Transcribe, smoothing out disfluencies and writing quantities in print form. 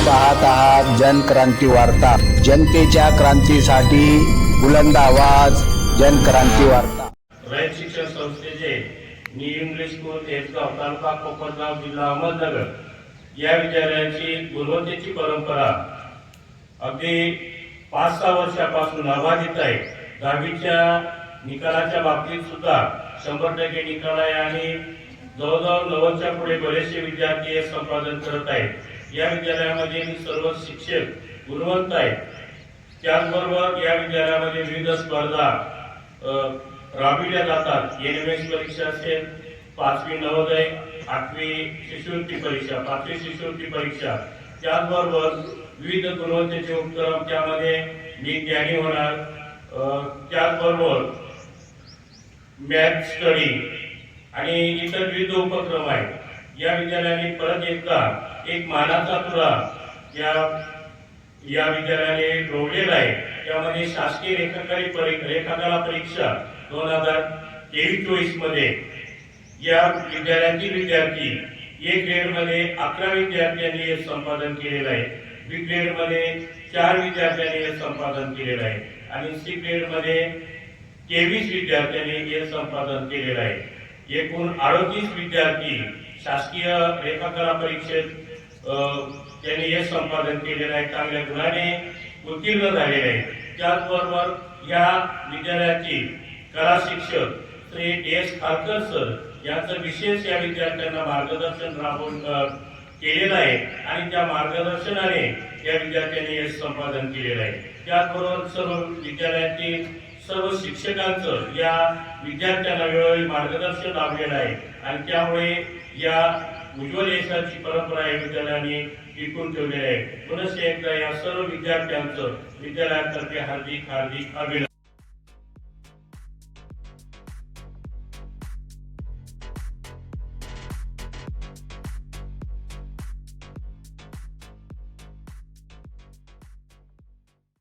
पाहत आहात जनक्रांती वार्ता। जनतेच्या क्रांतीसाठी बुलंद आवाज, जनक्रांती वार्ता। रयत शिक्षण संस्थेचे न्यू इंग्लिश स्कूल हेसगाव तालुका कोपरगाव जिल्हा अहमदनगर या विद्यालयाची गुणवत्तेची परंपरा अगदी 5-6 वर्षापासून अबाधित आहे। 10वीच्या निकालाच्या बाबतीत सुद्धा 100% निकाल आहे आणि जवळजवळ 90च्या पुढे बरेचसे विद्यार्थी हे संपादन करत आहेत। या विद्यालयामध्ये सर्व शिक्षक गुणवंत आहेत। त्याचबरोबर या विद्यालयामध्ये विविध स्पर्धा राबविल्या जातात। एनएमएस परीक्षा असेल, 5वी नवोदय, 8वी शिष्यवृत्ती परीक्षा, 5वी शिष्यवृत्ती परीक्षा, त्याचबरोबर विविध गुणवत्तेचे उपक्रम त्यामध्ये मी ज्ञानी होणार, त्याचबरोबर मॅथ स्टडी आणि इतर विविध उपक्रम आहेत। या विद्यालयाने परत एकदा एक मानाचा तुरा या विद्यालयाने रोवलेला आहे। त्यामध्ये शासकीय रेखाकला परीक्षा 2023-24 मध्ये या विद्यालयातील विद्यार्थी ए ग्रेड मध्ये 11 विद्यार्थ्यांनी हे संपादन केलेलं आहे। बी ग्रेड मध्ये 4 विद्यार्थ्यांनी हे संपादन केलेलं आहे आणि सी ग्रेड मध्ये 23 विद्यार्थ्यांनी हे संपादन केलेलं आहे। एकूण 38 विद्यार्थी शासकीय रेखाकला परीक्षेत त्यांनी हे संपादन केलेलं आहे, चांगल्या गुणाने उत्तीर्ण झालेले आहे। त्याचबरोबर या विद्यालयाची कला शिक्षक श्री एस खारकर सर यांचं विशेष या विद्यार्थ्यांना मार्गदर्शन राबवून केलेलं आहे आणि त्या मार्गदर्शनाने या विद्यार्थ्यांनी हे संपादन केलेलं आहे। त्याचबरोबर सर्व विद्यालयातील सर्व शिक्षकांचं या विद्यार्थ्यांना वेळोवेळी मार्गदर्शन लाभलेलं आहे आणि त्यामुळे या उज्ज्वल यशाची परंपरा या विद्यालयाने टिकून ठेवलेली आहे। पुनश्च एकदा या सर्व विद्यार्थ्यांचं विद्यालयातर्फे हार्दिक अभिनंदन।